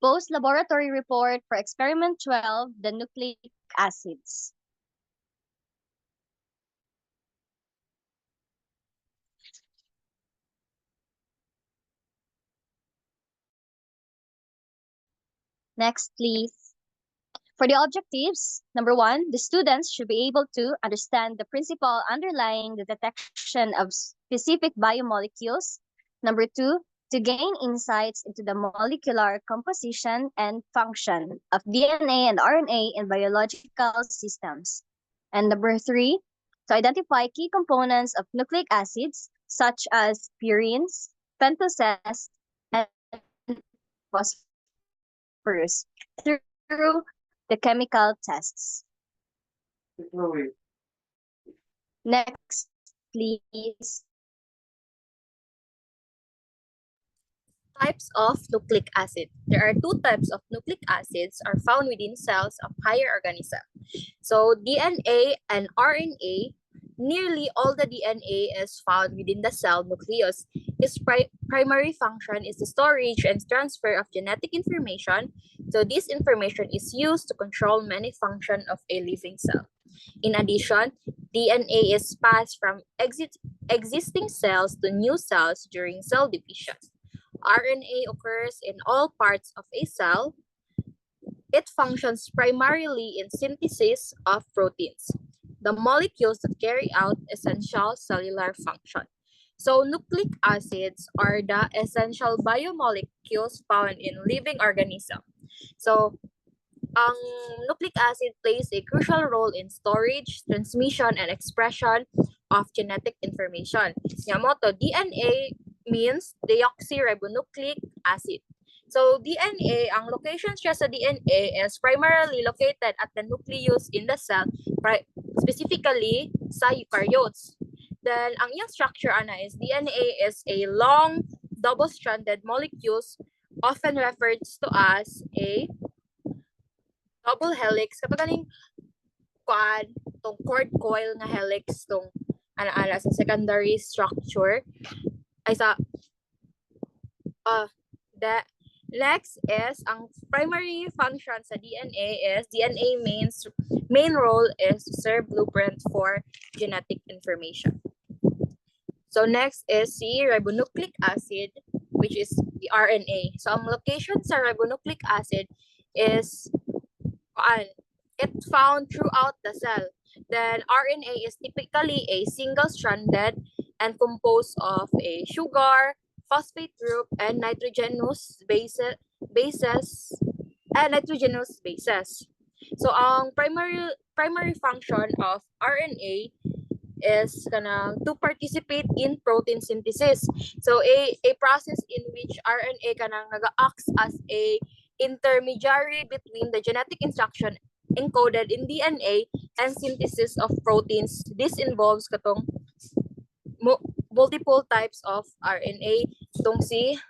Post-laboratory report for experiment 12, the nucleic acids. Next, please. For the objectives, number one, the students should be able to understand the principle underlying the detection of specific biomolecules. Number two, to gain insights into the molecular composition and function of DNA and RNA in biological systems. And number three, to identify key components of nucleic acids such as purines, pentoses, and phosphorus through the chemical tests. Next, please. Types of nucleic acid. There are two types of nucleic acids are found within cells of higher organisms. So DNA and RNA, nearly all the DNA is found within the cell nucleus. Its primary function is the storage and transfer of genetic information. So this information is used to control many functions of a living cell. In addition, DNA is passed from existing cells to new cells during cell division. RNA occurs in all parts of a cell. It functions primarily in synthesis of proteins, the molecules that carry out essential cellular function. So nucleic acids are the essential biomolecules found in living organisms. So ang nucleic acid plays a crucial role in storage, transmission, and expression of genetic information. Nga mo to, DNA means deoxyribonucleic acid. So DNA, ang location siya sa DNA is primarily located at the nucleus in the cell, specifically sa eukaryotes. Then ang iyang structure ana is DNA is a long double-stranded molecules often referred to as a double helix. Kapag ganing tong cord coil nga helix tong ana sa secondary structure ay sa the next is ang primary function sa DNA is DNA main role is to serve blueprint for genetic information. So next is si ribonucleic acid, which is the RNA. So ang location sa ribonucleic acid is it's found throughout the cell. Then RNA is typically a single-stranded and composed of a sugar, phosphate group, and nitrogenous bases. So ang primary function of RNA is to participate in protein synthesis. So a process in which RNA nag-acts as a intermediary between the genetic instruction encoded in DNA and synthesis of proteins. This involves katong multiple types of RNA. Itong si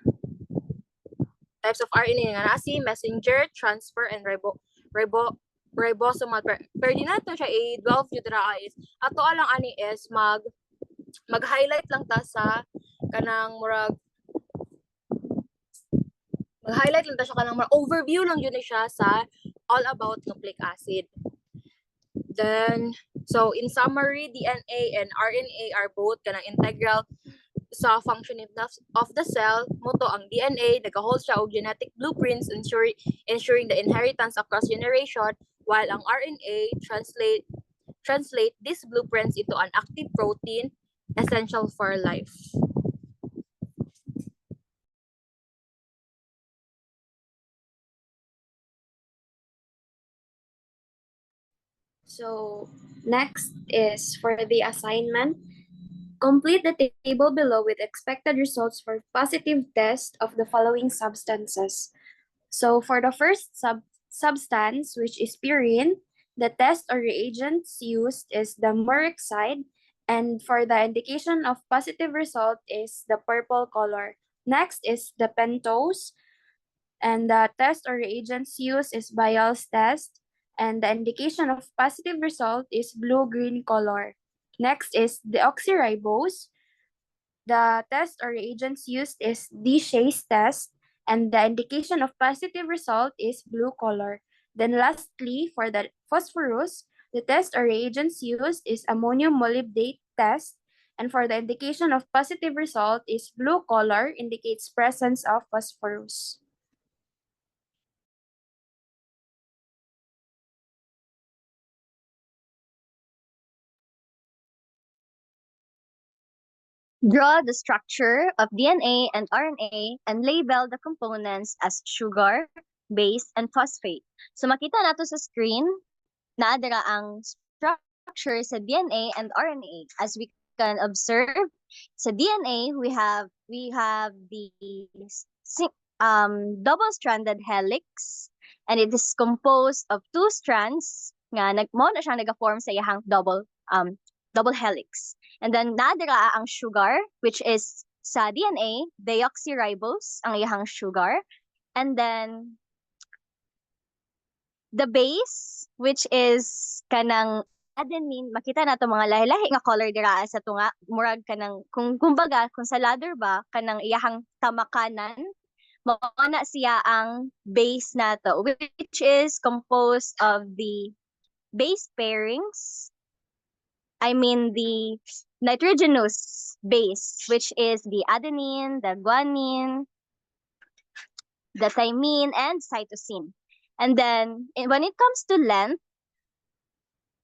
types of RNA nga si messenger, transfer, and ribosomal. Pero di nato siya i-12 yun is ato alang ani is mag-highlight lang ta sa kanang murag mag-highlight lang ta siya kanang murag overview lang yun siya sa all about nucleic acid. Then so in summary, DNA and RNA are both kanang integral sa functioning of the cell. Moto ang DNA nagahold siya og genetic blueprints ensuring the inheritance across generation, while ang RNA translate these blueprints into an active protein essential for life. So next is for the assignment. Complete the table below with expected results for positive test of the following substances. So for the first substance, which is purine, the test or reagents used is the murexide, and for the indication of positive result is the purple color. Next is the pentose, and the test or reagents used is Bayes test, and the indication of positive result is blue-green color. Next is deoxyribose. The test or reagents used is Deschayes test, and the indication of positive result is blue color. Then lastly, for the phosphorus, the test or reagents used is ammonium molybdate test, and for the indication of positive result is blue color, indicates presence of phosphorus. Draw the structure of DNA and RNA and label the components as sugar, base, and phosphate. So makita nato sa screen na dira ang structure sa DNA and RNA. As we can observe, sa DNA we have the double-stranded helix, and it is composed of two strands nga mo na siya nag-form sa iyang double helix. And then nadira ang sugar, which is sa DNA, deoxyribose ang iyang sugar. And then the base, which is kanang adenine, makita na to mga lahi-lahi nga color dira sa tunga, murag kanang kung kumbaga kung sa ladder ba kanang iyahang tamakanan, mao na siya ang base nato, which is composed of the base pairings. I mean the nitrogenous base, which is the adenine, the guanine, the thymine, and cytosine. And then when it comes to length,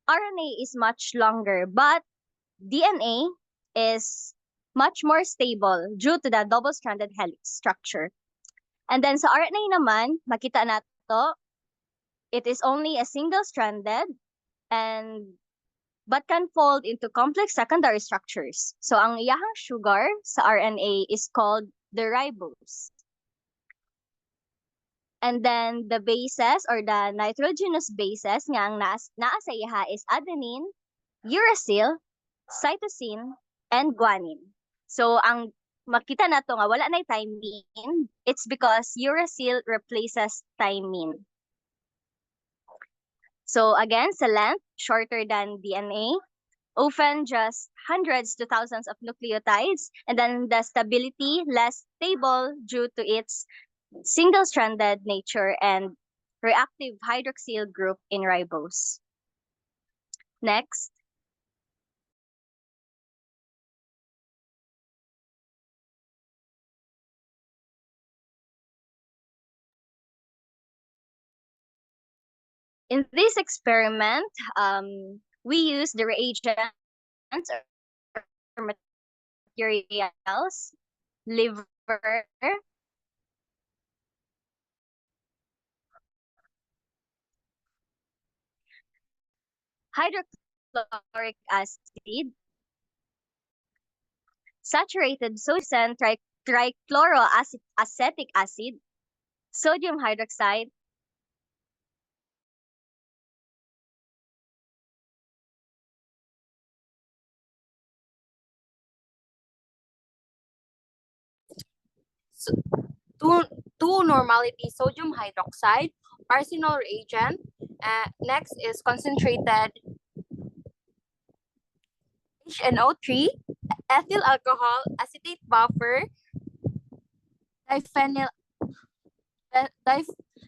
RNA is much longer, but DNA is much more stable due to the double-stranded helix structure. And then sa RNA naman, makita nato, it is only a single-stranded but can fold into complex secondary structures. So ang iyahang sugar sa RNA is called the ribose. And then the bases or the nitrogenous bases nga ang naa sa iha is adenine, uracil, cytosine, and guanine. So ang makita nato nga wala na thymine, it's because uracil replaces thymine. So again, sa length, shorter than DNA, often just hundreds to thousands of nucleotides, and then the stability less stable due to its single-stranded nature and reactive hydroxyl group in ribose. Next. In this experiment, we use the reagents or materials, liver, hydrochloric acid, saturated sodium trichloroacetic acid, sodium hydroxide, two normality sodium hydroxide, arsenal reagent. Next is concentrated HNO3, ethyl alcohol, acetate buffer,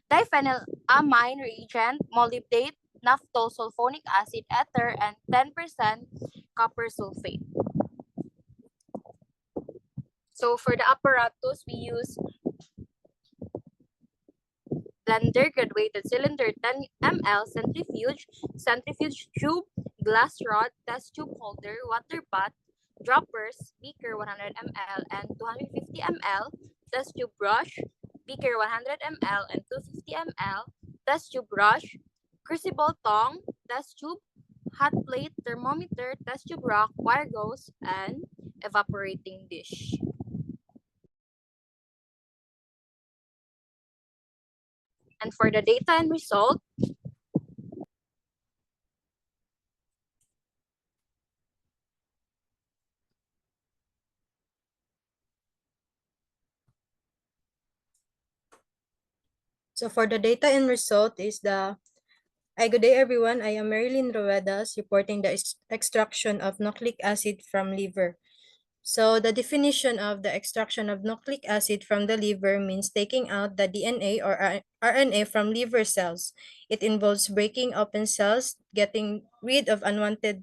diphenylamine reagent, molybdate, naphthol sulfonic acid ether, and 10% copper sulfate. So for the apparatus, we use blender, graduated cylinder 10 ml, centrifuge tube, glass rod, test tube holder, water bath, droppers, beaker 100 ml and 250 ml, test tube brush, beaker 100 ml and 250 ml, test tube brush, crucible tongue, test tube, hot plate, thermometer, test tube rock, wire gauze, and evaporating dish. And for the data and result, so for the data and result is good day everyone. I am Marilyn Ruedas reporting the extraction of nucleic acid from liver. So the definition of the extraction of nucleic acid from the liver means taking out the DNA or RNA from liver cells. It involves breaking open cells, getting rid of unwanted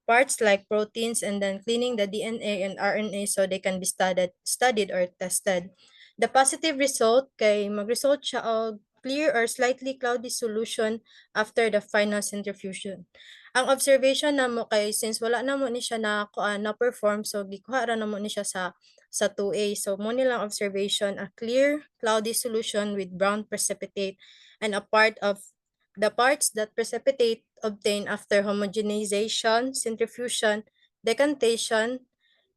parts like proteins, and then cleaning the DNA and RNA so they can be studied or tested. The positive result kay mag-result siya og clear or slightly cloudy solution after the final centrifugation. Ang observation namo kay since wala namo ni siya na perform, so gikuha ra namo ni siya sa 2A. So mo nilang observation, a clear cloudy solution with brown precipitate, and a part of the parts that precipitate obtained after homogenization, centrifugation, decantation.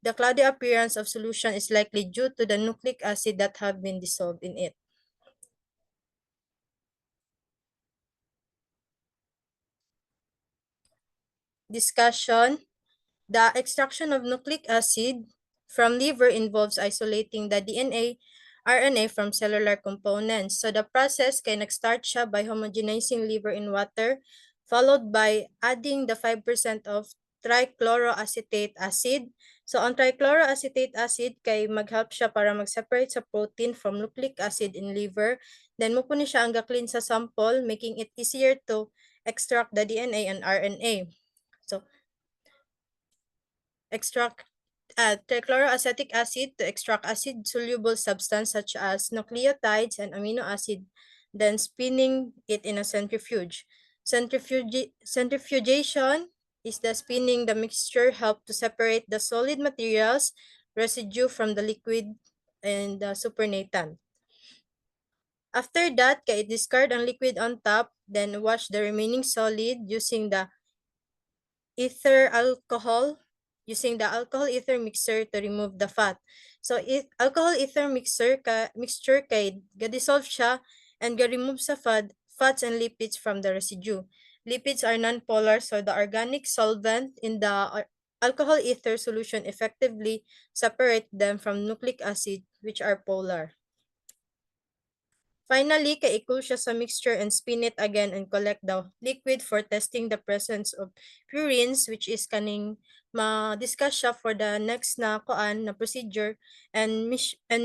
The cloudy appearance of solution is likely due to the nucleic acid that have been dissolved in it. Discussion. The extraction of nucleic acid from liver involves isolating the DNA, RNA from cellular components. So the process can start siya by homogenizing liver in water, followed by adding the 5% of trichloroacetate acid. So ang trichloroacetate acid kay mag-help siya para mag-separate sa protein from nucleic acid in liver. Then mo po ni siya ang ga-clean sa sample, making it easier to extract the DNA and RNA. So extract trichloroacetic acid to extract acid-soluble substance such as nucleotides and amino acid, then spinning it in a centrifuge. Centrifugation is the spinning the mixture help to separate the solid materials, residue from the liquid, and the supernatant. After that, kay discard ang liquid on top, then wash the remaining solid using the using the alcohol ether mixer to remove the fat. So alcohol ether mixture kay ga-dissolve siya and ga-remove sa fats and lipids from the residue. Lipids are non-polar, so the organic solvent in the alcohol ether solution effectively separate them from nucleic acid, which are polar. Finally, kay-cool siya sa mixture and spin it again and collect the liquid for testing the presence of purines, which is kaning ma-discuss siya for the next na procedure, and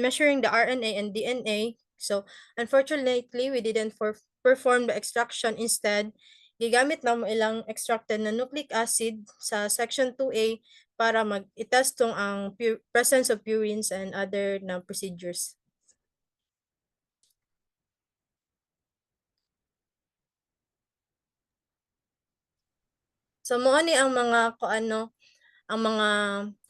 measuring the RNA and DNA. So, unfortunately, we didn't perform the extraction. Instead, gigamit na mo ilang extracted na nucleic acid sa section 2A para mag-itest tong ang presence of purines and other na procedures. So mo ni ang mga ang mga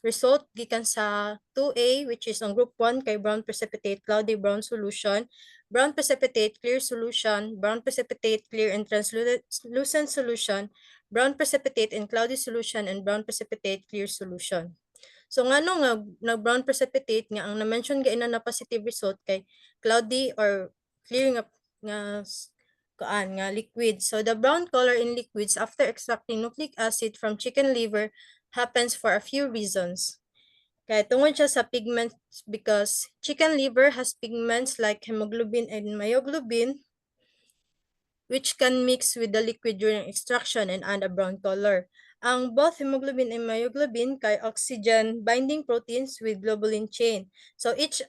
result gikan sa 2A, which is ang group 1 kay brown precipitate cloudy brown solution, brown precipitate clear solution, brown precipitate clear and translucent solution, brown precipitate in cloudy solution, and brown precipitate clear solution. So ngano nga nag-brown precipitate nga ang na-mention ga ina na positive result kay cloudy or clear nga liquid. So the brown color in liquids after extracting nucleic acid from chicken liver happens for a few reasons. Kaya tungod siya sa pigments because chicken liver has pigments like hemoglobin and myoglobin, which can mix with the liquid during extraction and add a brown color. Ang both hemoglobin and myoglobin kay oxygen binding proteins with globulin chain. So each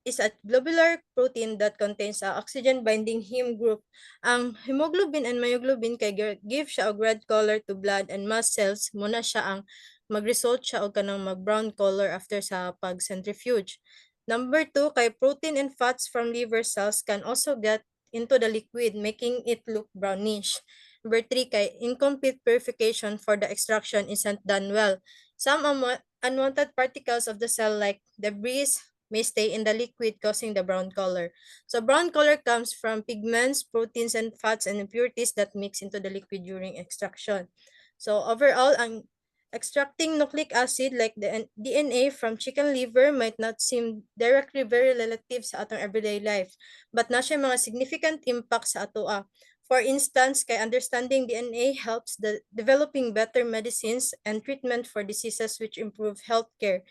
is a globular protein that contains a oxygen binding heme group. Ang hemoglobin and myoglobin kay give siya og red color to blood and mast cells, muna siya ang mag-result siya og kanang mag-brown color after sa pag-centrifuge. Number 2, kay protein and fats from liver cells can also get into the liquid, making it look brownish. Number 3, kay incomplete purification for the extraction isn't done well. Some unwanted particles of the cell like debris may stay in the liquid causing the brown color. So brown color comes from pigments, proteins, and fats and impurities that mix into the liquid during extraction. So overall, ang extracting nucleic acid like the DNA from chicken liver might not seem directly very relative sa atong everyday life, but na siya mga significant impact sa atoa. For instance, kay understanding DNA helps the developing better medicines and treatment for diseases which improve healthcare.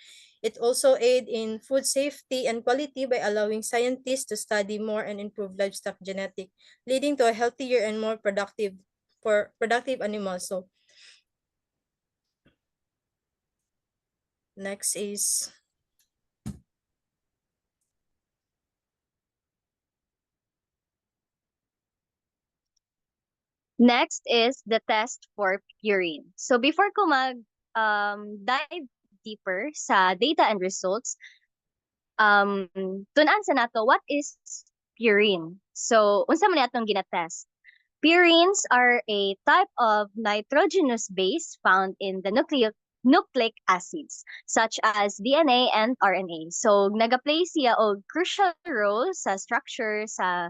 It also aids in food safety and quality by allowing scientists to study more and improve livestock genetics, leading to a healthier and more productive animals. So Next is Next is the test for purine. So before ko dive deeper sa data and results, tunan sa nato what is purine. So unsa man atong ginatest? Purines are a type of nitrogenous base found in the nucleic acids such as DNA and RNA. So nagaplay siya og crucial role sa structure sa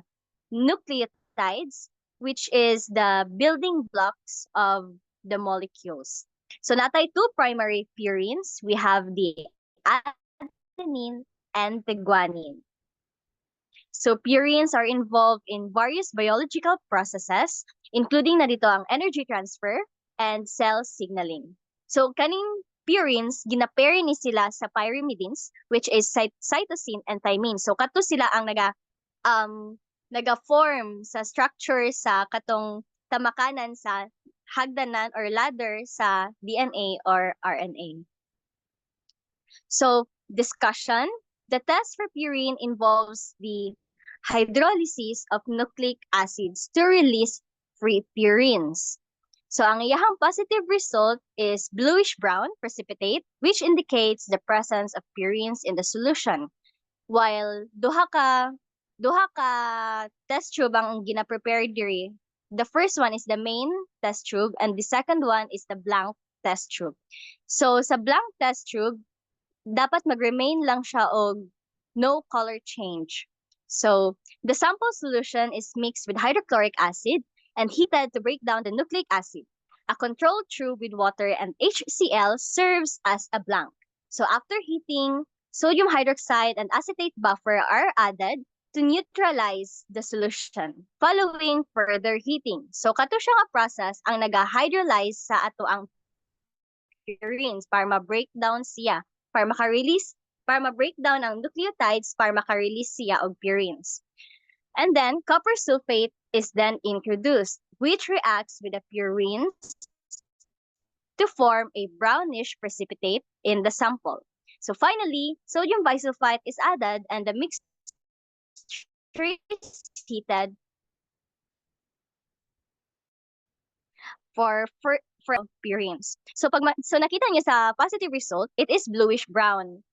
nucleotides, which is the building blocks of the molecules. So natay two primary purines. We have the adenine and the guanine. So purines are involved in various biological processes, including na dito ang energy transfer and cell signaling. So kaning purines, ginapair ni sila sa pyrimidines, which is cytosine and thymine. So kato sila ang naga-form sa structure sa katong tamakanan sa hagdanan or ladder sa DNA or RNA. So discussion, the test for purine involves the hydrolysis of nucleic acids to release free purines. So ang iyahang positive result is bluish-brown precipitate, which indicates the presence of purines in the solution. While duha ka test tube ang gina-prepare diri. The first one is the main test tube and the second one is the blank test tube. So sa blank test tube, dapat mag-remain lang siya og no color change. So, the sample solution is mixed with hydrochloric acid and heated to break down the nucleic acid. A controlled tube with water and HCl serves as a blank. So, after heating, sodium hydroxide and acetate buffer are added to neutralize the solution following further heating. So, kato siya nga process ang naga-hydrolyze sa ato ang purines para ma-break down siya, para ma-break down ang nucleotides para maka-release siya og purines. And then, copper sulfate is then introduced, which reacts with the purines to form a brownish precipitate in the sample. So finally, sodium bisulfite is added and the mixture is heated for purines. So nakita niyo sa positive result, it is bluish brown.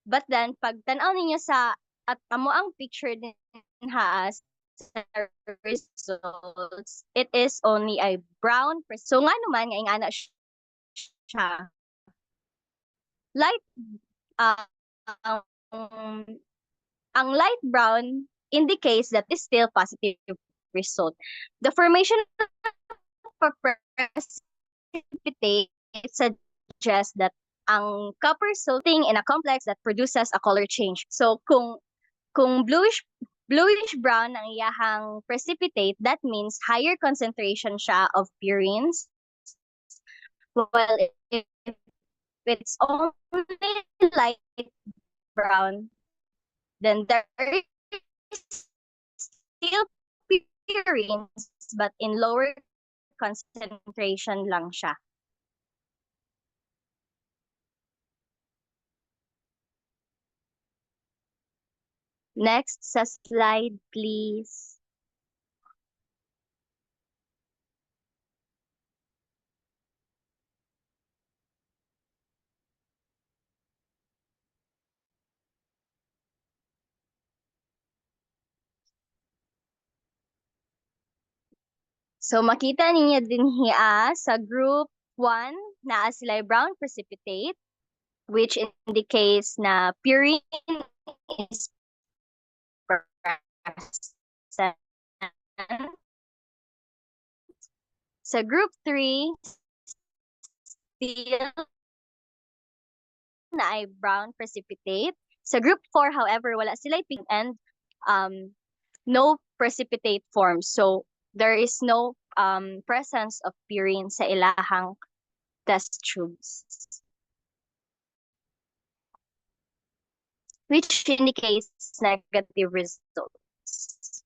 But then, pag tanaw ninyo sa, at amo ang picture din haas sa results, it is only a brown. So nga naman, nga ingana siya. Light, ang light brown indicates that is still positive result. The formation of precipitate suggests that ang copper salting in a complex that produces a color change. So kung bluish brown ang iyahang precipitate, that means higher concentration siya of purines. While if it's only light brown, then there is still purines but in lower concentration lang siya. Next sa slide, please. So makita ninyo din hiya sa group 1 na sila brown precipitate, which indicates na purine is present. Sa group 3, still na ay brown precipitate. Sa group 4, however, wala sila pink and no precipitate form. So there is no presence of purine sa ilahang test tubes, which indicates negative results.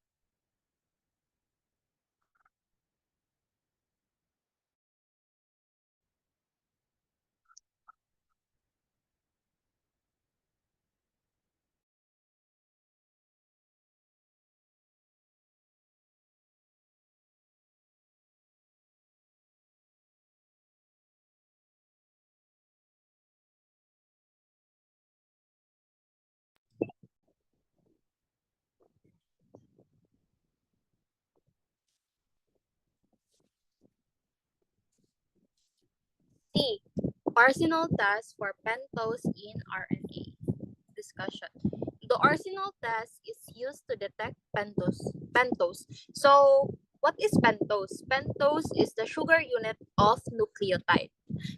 Arsenal test for pentose in RNA. Discussion. The Arsenal test is used to detect pentose. So, what is pentose? Pentose is the sugar unit of nucleotide.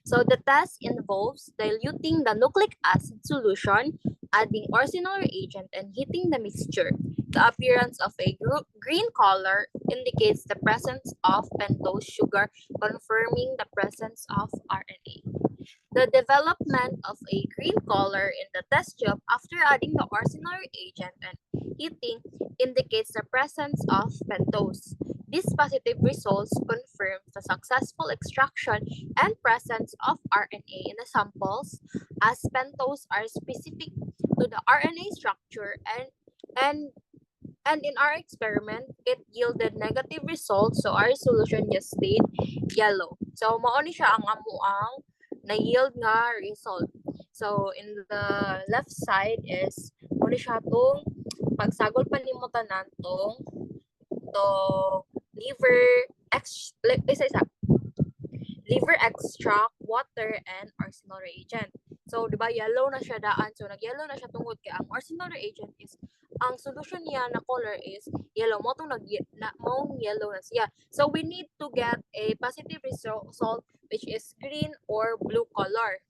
So, the test involves diluting the nucleic acid solution, adding Arsenal reagent, and heating the mixture. The appearance of a green color indicates the presence of pentose sugar, confirming the presence of RNA. The development of a green color in the test tube after adding the Arsenal reagent and heating indicates the presence of pentose. These positive results confirm the successful extraction and presence of RNA in the samples, as pentose are specific to the RNA structure and in our experiment, it yielded negative results, so our solution just stayed yellow. So, mao ni siya ang amuang na-yield nga result. So, in the left side is, muna siya itong pagsagol pa ni mo tanan tong liver extract, water, and Arsenal reagent. So, di ba, yellow na siya daan. So, nag-yellow na siya tungkol kay ang Arsenal reagent is, ang solution niya na color is yellow. Mong yellow na siya. So, we need to get a positive result which is green or blue color.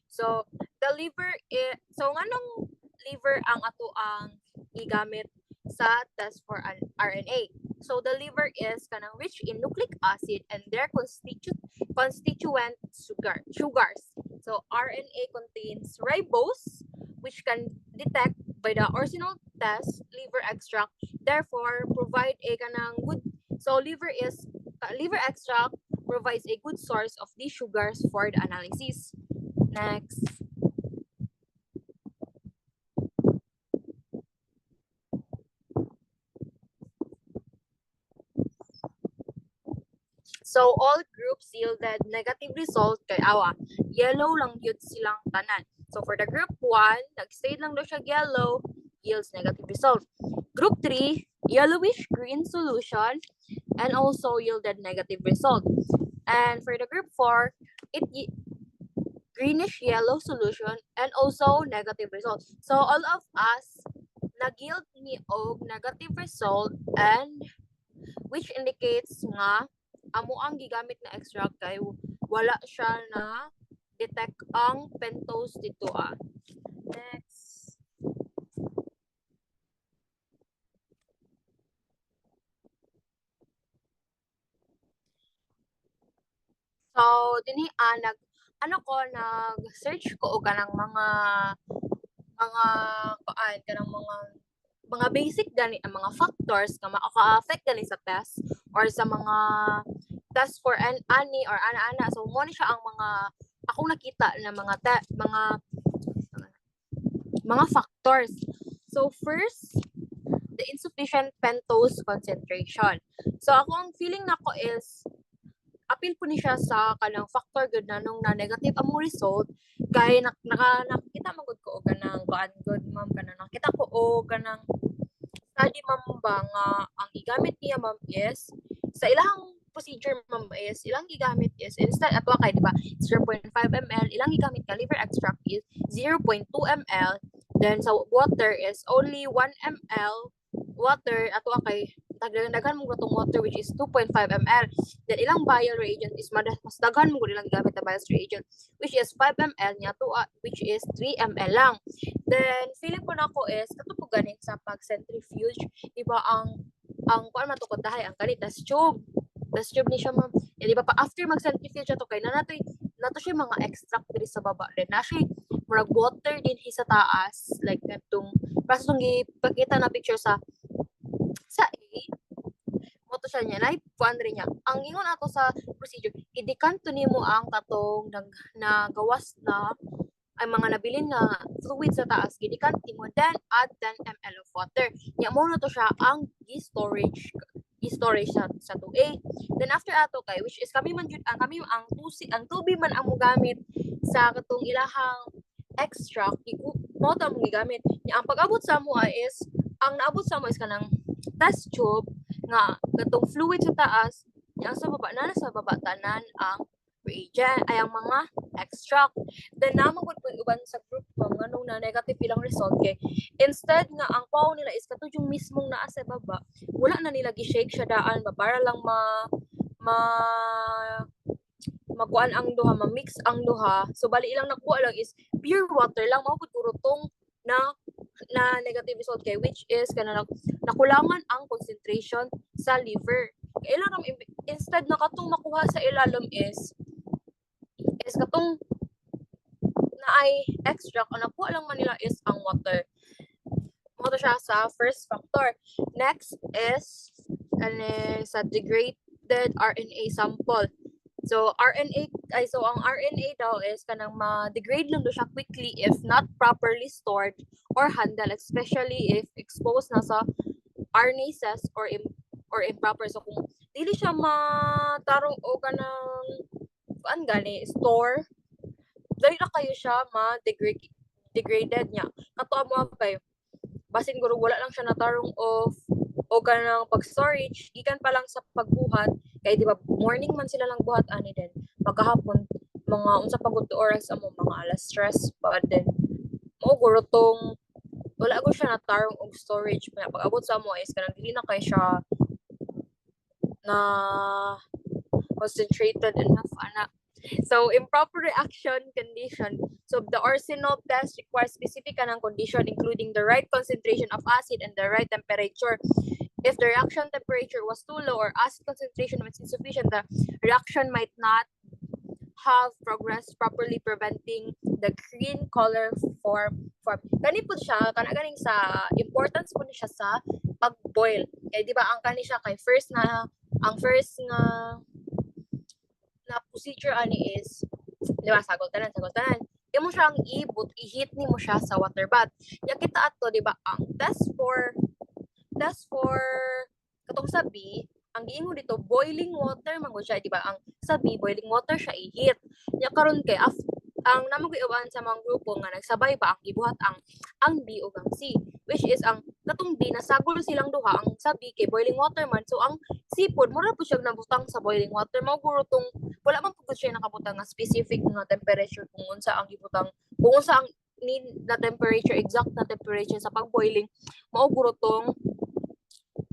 So, the liver is, so nganong liver ang ato ang igamit sa test for an RNA. So, the liver is kanang rich in nucleic acid and their constituent sugars. So, RNA contains ribose, which can detect by the Arsenal test liver extract, therefore provide a kanang good. So, liver extract provides a good source of these sugars for the analysis. Next. So, all groups yielded negative result kay awa. Yellow lang yun silang tanan. So, for the group 1, nag-stay lang daw siya yellow, yields negative result. Group 3, yellowish green solution, and also yielded negative result. And for the group 4, greenish yellow solution, and also negative result. So, all of us nag-yield ni og negative result, and which indicates nga amo ang gigamit na extract kay wala siya na detect ang pentose dito Next. So, dinhi nag-search ko og kanang mga basic gani ang mga factors nga maka-affect gani sa test or sa mga test for ani or ana-ana. So, mo ni siya ang mga akong nakita na mga factors. So, first, the insufficient pentose concentration. So, ako ang feeling nako is appeal po ni siya sa kanang factor good na nung na negative among result kay nakita magud ko og kanang good ma'am kanang nakita ko og kanang study ma'am ba nga ang igamit niya ma'am is sa ilang procedure ma'am is ilang gigamit is instead atwa kay di ba 0.5 ml ilang gigamit ka liver extract is 0.2 ml, then sa water is only 1 ml water atwa kay daghan mo gatong water which is 2.5 ml. Then ilang vial reagent is mas daghan mo ilang gamit na vial reagent which is 5 ml niya to which is 3 ml lang. Then feeling ko nako is katupog ganin sa pag-centrifuge, diba ang kuan matukod dahay ang kanit test tube ni siya ma'am. Di ba pa after mag-centrifuge ato kay nato siya mga extract diri sa baba. Then na siya murag water din sa taas like katong para sa gipakita na picture sa A, moto siya niya, kuan rin niya. Ang ingon ato sa procedure, idikanto nimo ang katong nagawas na ay mga nabilin nga fluid sa taas, gidikanto mo, then add 10 ml of water. Nya mo na to siya ang i-storage sa 2A. Then after ato kay which is kami ang tubig man ang mogamit sa katong ilahang extract, mo ta mo gigamit. Nya ang pag-abot sa mo is ang naabot sa mo is kanang test tube nga gatong fluid sa taas yang sa baba tanan ang reagent ay ang mga extract. Then naman po uban sa group ko nga nung na negative ilang result kay instead nga ang pao nila is kato yung mismong naa sa baba, wala na nila gi-shake siya daan ba para lang ma makuan ang duha, ma-mix ang duha. So bali ilang nakuha lang is pure water lang mao pud kurutong na negative result kay which is kanang nakulangan ang concentration sa liver. Ilang ram instead na katong makuha sa ilalim is katong na ay extract ang nakuha lang man nila is ang water. Mo to siya sa first factor. Next is sa degraded RNA sample. So ang RNA daw is kanang ma-degrade lang do siya quickly if not properly stored or handled, especially if exposed na sa RNases or improper. So kung dili siya matarong o kanang gani store, dili na kayo siya degraded niya. Kato mo kayo basin guro wala lang siya natarong o kanang pag-storage gikan pa lang sa pagbuhat kay di ba morning man sila lang buhat ani din pagkahapon mga unsa pagud oras amo mga alas 3 pa din mo guro tong wala ko siya natarong og storage pag abot sa amo is kanang dili na kay siya na concentrated enough ana. So, improper reaction condition. So, the arsenal test requires specific kanang condition including the right concentration of acid and the right temperature. If the reaction temperature was too low or acid concentration was insufficient, the reaction might not have progressed properly, preventing the green color form. Kani po siya, ganing sa importance po siya sa pag-boil. Di ba ang kani siya kay first nga na procedure ani is di ba sagol tanan imo siyang i-heat nimo siya sa water bath ya kita ato di ba ang test for katong sabi ang giingon dito boiling water man siya di ba ang sabi boiling water siya i-heat ya karon kay ang namo giuban sa mga grupo nga nagsabay ba ang gibuhat ang B ug ang C which is ang katong B nasagol silang duha ang sabi kay boiling water man so ang sipod mura po siya nabutang sa boiling water mao guro tong wala man pud siya nakabutang nga specific nga temperature kung unsa ang gibutang kung unsa ang need na temperature exact na temperature sa pag-boiling mao guro tong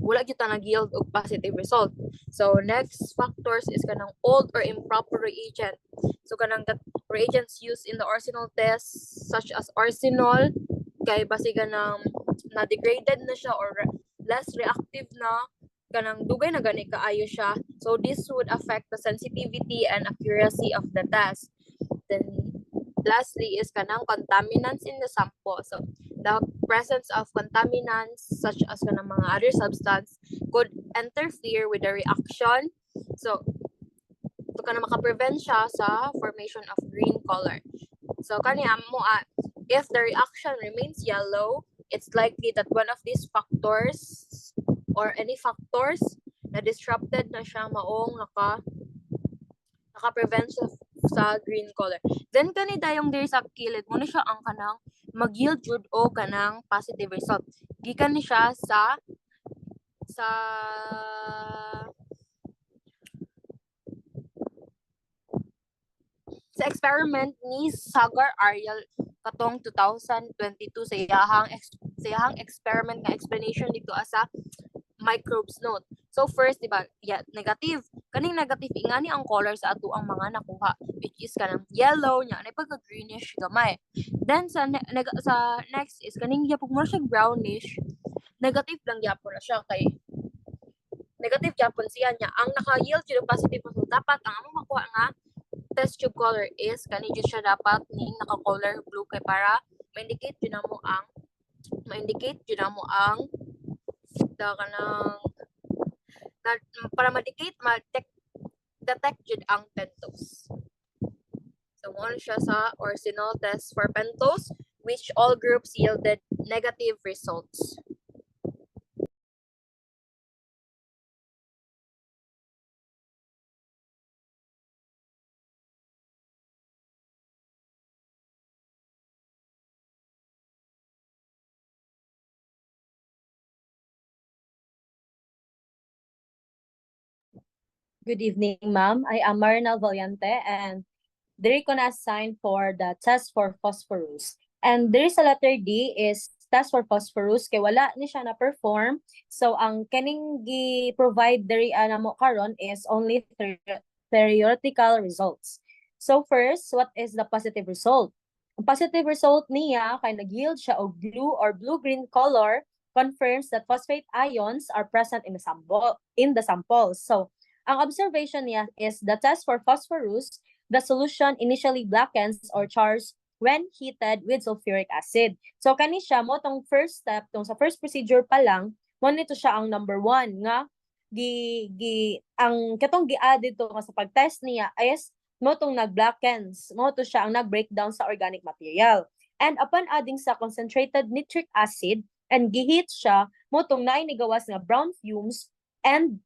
wala gyud ta nag-yield og positive result. So next factors is kanang old or improper reagent. So kanang that reagents used in the arsenal test such as arsenal kay basigan ng na degraded na siya or less reactive na kanang dugay na gani kaayo siya. So this would affect the sensitivity and accuracy of the test. Then lastly is kanang contaminants in the sample. So the presence of contaminants such as kanang mga other substance could interfere with the reaction. So kanang makaprevent siya sa formation of green color. So kani amo if the reaction remains yellow, it's likely that one of these factors or any factors na disrupted na siya maong naka-prevent sa green color. Then kani dayong diri sa kilid mo ni siya ang kanang mag-yield jud o kanang positive result. Gikan ni siya sa experiment ni Sagar Ariel katong 2022 sa iyahang experiment nga explanation dito sa microbes note. So first, di ba, negative. Kaning negative, ingani ang color sa ato ang mga nakuha, which is kanang yellow, nya, na pagka-greenish gamay. Then sa next is kaning yapog mo siya brownish, negative lang yapon na siya kay negative yapon siya niya. Ang naka-yield yung positive result, dapat ang among makuha nga test tube color is kani jud siya dapat ning naka-color blue kay para ma-indicate jud namo ang kanang para detect jud ang pentose. So mo siya sa arsenal test for pentose which all groups yielded negative results. Good evening, ma'am. I am Marinal Valiente, and diri ko na assign for the test for phosphorus. And there is a letter D is test for phosphorus kay wala ni siya na perform. So ang kaning gi-provide diri namo karon is only theoretical results. So first, what is the positive result? Ang positive result niya kay nag-yield siya og blue or blue-green color confirms that phosphate ions are present in the sample. So ang observation niya is the test for phosphorus, the solution initially blackens or chars when heated with sulfuric acid. So kani siya mo tong first step, tong sa first procedure pa lang, mo nito siya ang number 1 nga ang katong gi-add dito nga sa pag-test niya is mo tong nag-blackens, mo to siya ang nag-breakdown sa organic material. And upon adding sa concentrated nitric acid and giheat siya, mo tong nainigawas nga brown fumes and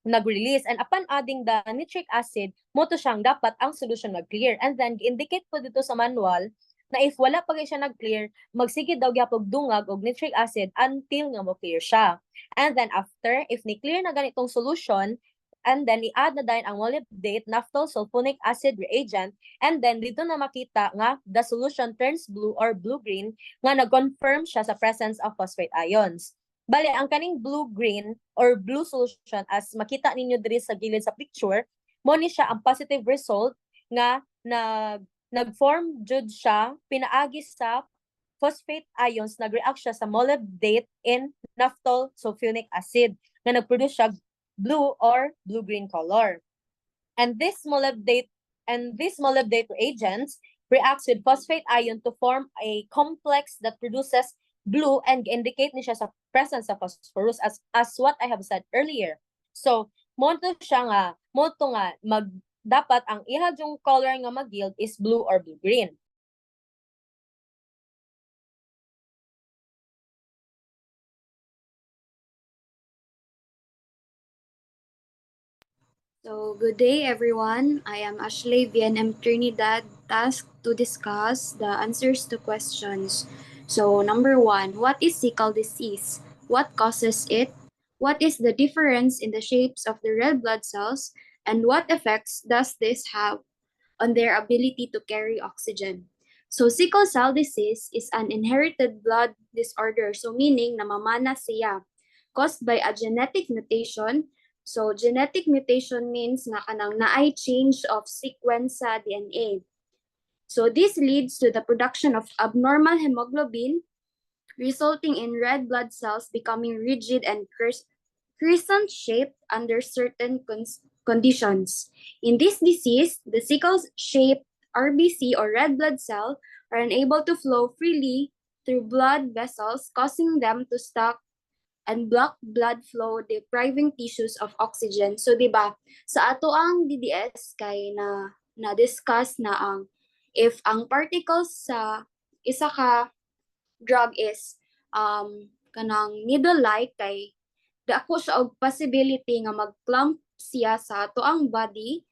nag-release. And upon adding the nitric acid, mo to siyang dapat ang solution nag-clear. And then, indicate po dito sa manual na if wala pa siya nag-clear, magsige daw gyapon dungag og nitric acid until nga mo-clear siya. And then after, if ni-clear na ganitong solution, and then i-add na din ang molybdate naphthol sulfonic acid reagent, and then dito na makita nga the solution turns blue or blue-green nga nag-confirm siya sa presence of phosphate ions. Bale, ang kaning blue-green or blue solution as makita ninyo diri sa gilid sa picture, mo ni siya ang positive result nga nag-form jud siya pinaagi sa phosphate ions, nag-react siya sa molybdate in naphthol sulfonic acid nga nag-produce siya blue or blue-green color. And this molybdate reagents reacts with phosphate ion to form a complex that produces blue and indicate ni siya sa presence of phosphorus as what I have said earlier. So, mo to nga dapat ang ihag yung color nga mag-yield is blue or blue-green. So, good day everyone. I am Ashley VNM Trinidad, tasked to discuss the answers to questions. So, number 1, what is sickle disease? What causes it? What is the difference in the shapes of the red blood cells? And what effects does this have on their ability to carry oxygen? So, sickle cell disease is an inherited blood disorder. So, meaning namamana siya, caused by a genetic mutation. So, genetic mutation means nga kanang naay change of sequence sa DNA. So, this leads to the production of abnormal hemoglobin, resulting in red blood cells becoming rigid and crescent-shaped under certain conditions. In this disease, the sickle-shaped RBC or red blood cell are unable to flow freely through blood vessels, causing them to stuck and block blood flow, depriving tissues of oxygen. So, di ba, sa ato ang DDS kay na-discuss na ang if ang particles sa isa ka drug is kanang needle-like kay dako siya og possibility nga mag-clump siya sa ato ang body,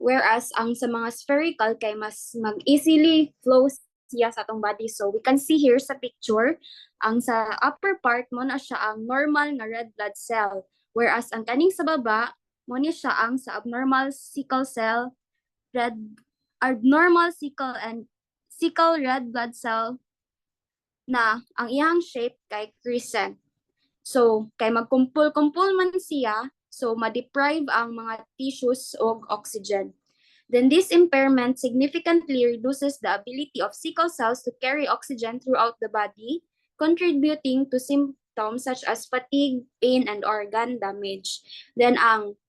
whereas ang sa mga spherical kay mas mag-easily flow siya sa atong body. So we can see here sa picture, ang sa upper part mo na siya ang normal nga red blood cell, whereas ang kaning sa baba mo ni siya ang sa abnormal sickle cell sickle red blood cell na ang iyang shape kay crescent. So kay magkumpul-kumpul man siya, so ma-deprive ang mga tissues og oxygen. Then this impairment significantly reduces the ability of sickle cells to carry oxygen throughout the body, contributing to symptoms such as fatigue, pain, and organ damage. Then ang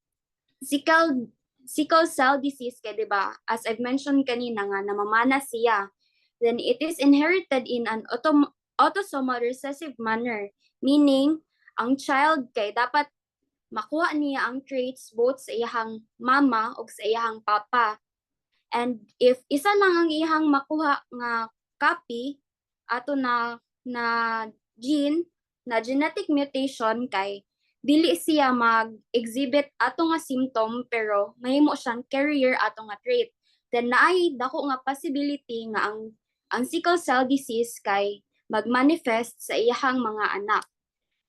sickle cell disease, kay diba, as I've mentioned kanina nga, namamana siya. Then it is inherited in an autosomal recessive manner, meaning ang child kay dapat makuha niya ang traits both sa iyang mama o sa iyang papa. And if isa lang ang iyang makuha nga copy ato na gene na genetic mutation kay dili siya mag-exhibit ato nga symptom pero mahimo siyang carrier ato nga trait. Then naay dako nga possibility nga ang sickle cell disease kay mag-manifest sa iyang mga anak.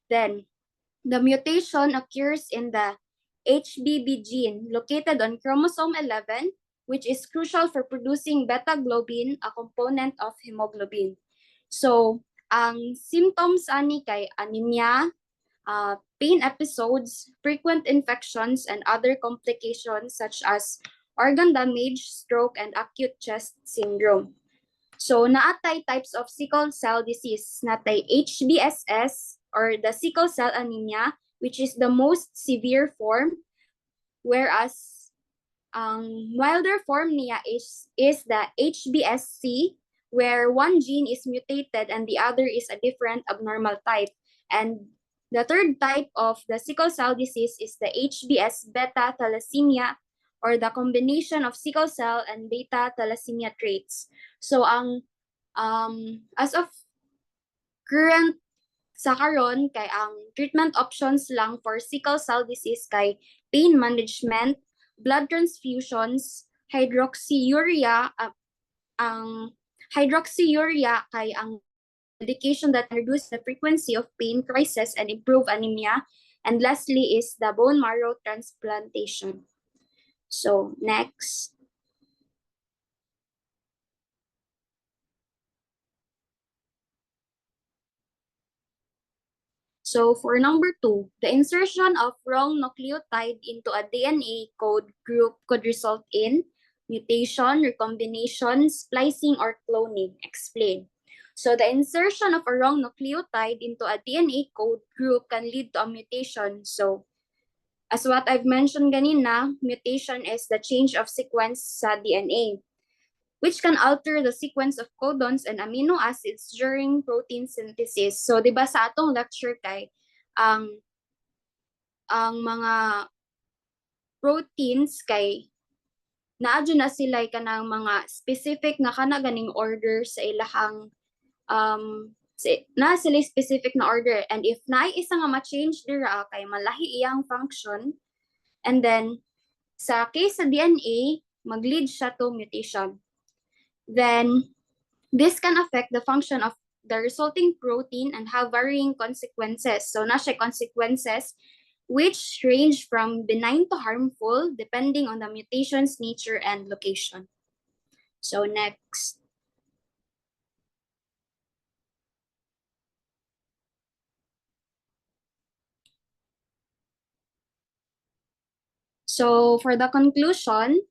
Then the mutation occurs in the HBB gene located on chromosome 11, which is crucial for producing beta-globin, a component of hemoglobin. So, ang symptoms ani kay anemia, pain episodes, frequent infections, and other complications such as organ damage, stroke, and acute chest syndrome. So, naatay types of sickle cell disease, natay HBSS or the sickle cell anemia, which is the most severe form, whereas ang milder form niya is the HBSC, where one gene is mutated and the other is a different abnormal type. And the third type of the sickle cell disease is the HBS beta thalassemia, or the combination of sickle cell and beta thalassemia traits. So ang as of current sa karon kay ang treatment options lang for sickle cell disease kay pain management, blood transfusions, hydroxyurea, ang hydroxyurea kay ang medication that reduce the frequency of pain crisis and improve anemia. And lastly is the bone marrow transplantation. So next. So for number 2, the insertion of wrong nucleotide into a DNA code group could result in mutation, recombination, splicing, or cloning. Explain. So the insertion of a wrong nucleotide into a DNA code group can lead to a mutation. So as what I've mentioned kanina, mutation is the change of sequence sa DNA, which can alter the sequence of codons and amino acids during protein synthesis. So, di ba sa atong lecture kay ang mga proteins kay naadyo na sila kanang mga specific nga kana ganing order sa ilahang na sila specific na order, and if na isa nga ma-change dira kay malahi iyang function, and then sa case sa DNA mag-lead siya to mutation. Then this can affect the function of the resulting protein and have varying consequences. So na siya consequences which range from benign to harmful depending on the mutation's nature and location. So next. So for the conclusion,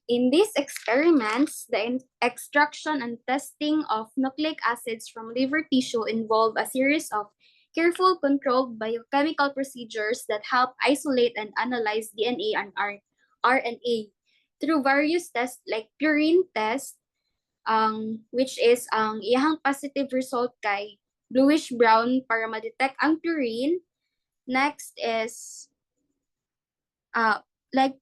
in these experiments, the extraction and testing of nucleic acids from liver tissue involve a series of careful, controlled biochemical procedures that help isolate and analyze DNA and RNA through various tests like purine test, which is ang iyang positive result kay bluish-brown para ma-detect ang purine. Next is like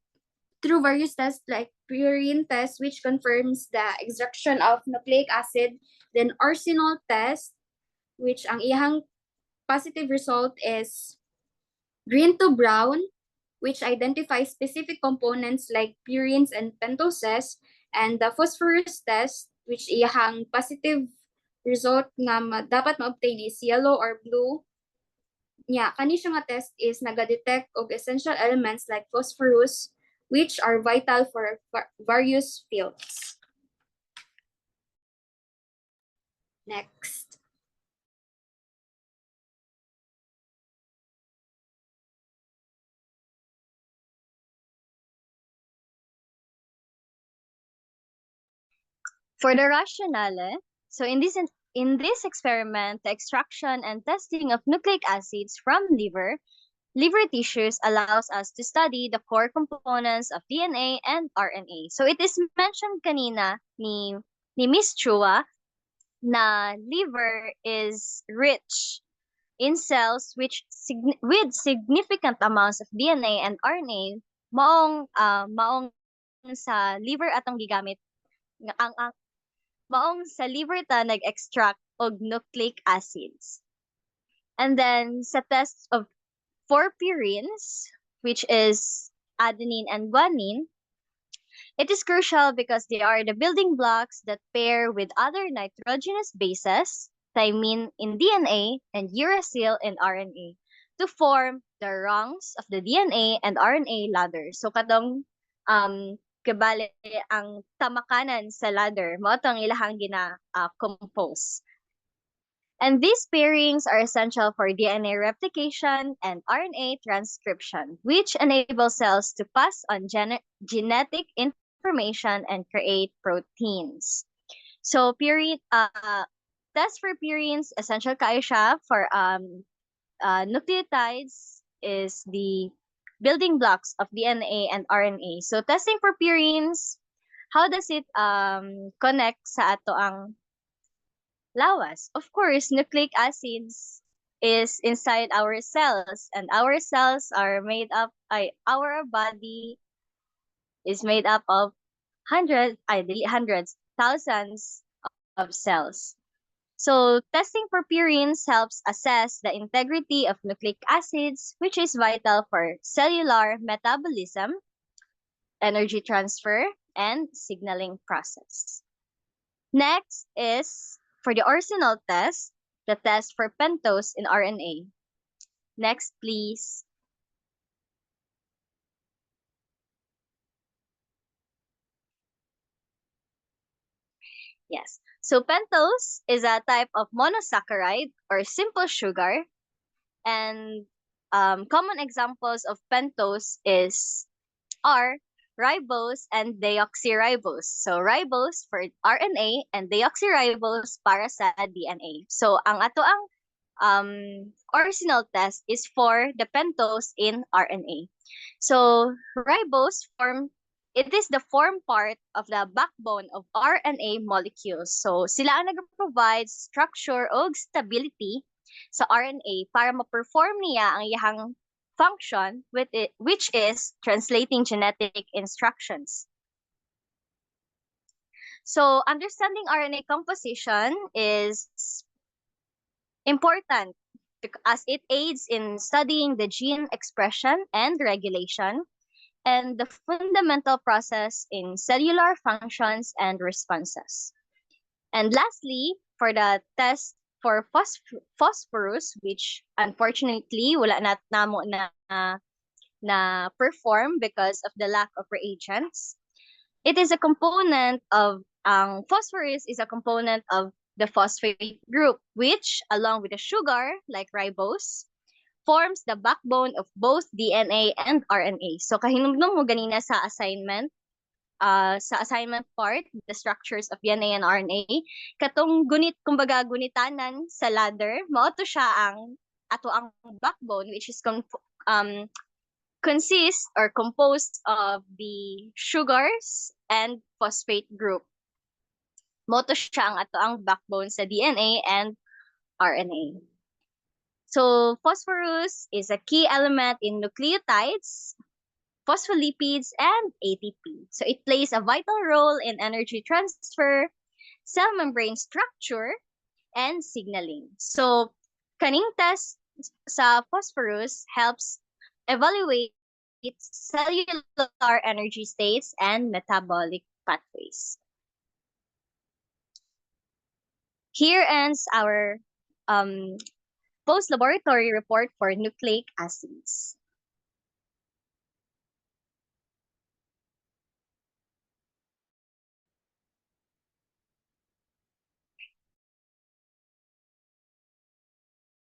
through various tests like purine test, which confirms the extraction of nucleic acid, then arsenal test, which ang iyang positive result is green to brown, which identifies specific components like purines and pentoses, and the phosphorus test, which iyang positive result nga dapat ma-obtain is yellow or blue. Kani siya nga test is naga-detect og essential elements like phosphorus, which are vital for various fields. Next. For the rationale, so in this experiment, the extraction and testing of nucleic acids from liver tissues allows us to study the core components of DNA and RNA. So it is mentioned kanina ni Miss Chua na liver is rich in cells with significant amounts of DNA and RNA. Maong sa liver atong gigamit ang maong sa liver ta nag-extract og nucleic acids. And then sa tests of 4 purines, which is adenine and guanine, it is crucial because they are the building blocks that pair with other nitrogenous bases, thymine in DNA and uracil in RNA, to form the rungs of the DNA and RNA ladder. So katong kabali ang tamakanan sa ladder mao tong ilahang compose. And these pairings are essential for DNA replication and RNA transcription, which enable cells to pass on genetic information and create proteins. So test for purines, essential kayo siya for nucleotides is the building blocks of DNA and RNA. So testing for purines, how does it connect sa ato ang lawas? Of course, nucleic acids is inside our cells, and our cells are made up, our body is made up of hundreds, thousands of cells. So testing for purines helps assess the integrity of nucleic acids, which is vital for cellular metabolism, energy transfer, and signaling process. Next is for the arsenal test, the test for pentose in RNA. Next, please. Yes. So pentose is a type of monosaccharide or simple sugar. And common examples of pentose are ribose and deoxyribose. So ribose for RNA and deoxyribose para sa DNA. So ang ato ang arsenal test is for the pentose in RNA. So ribose it is the form part of the backbone of RNA molecules. So sila ang nag-provide structure o stability sa RNA para ma-perform niya ang iyang function which is translating genetic instructions. So understanding RNA composition is important as it aids in studying the gene expression and regulation and the fundamental process in cellular functions and responses. And lastly, for the test for phosphorus, which unfortunately wala namo na perform because of the lack of reagents, it is a component of phosphorus is a component of the phosphate group, which along with the sugar like ribose forms the backbone of both DNA and RNA. So kahinumdum mo ganina sa assignment part, the structures of DNA and RNA, katong kumbaga gunitanan sa ladder, mao to siya ang backbone, which is consists or composed of the sugars and phosphate group. Mao to siya ang backbone sa DNA and RNA. So phosphorus is a key element in nucleotides, phospholipids, and ATP. So it plays a vital role in energy transfer, cell membrane structure, and signaling. So kaning test sa phosphorus helps evaluate cellular energy states and metabolic pathways. Here ends our post-laboratory report for nucleic acids.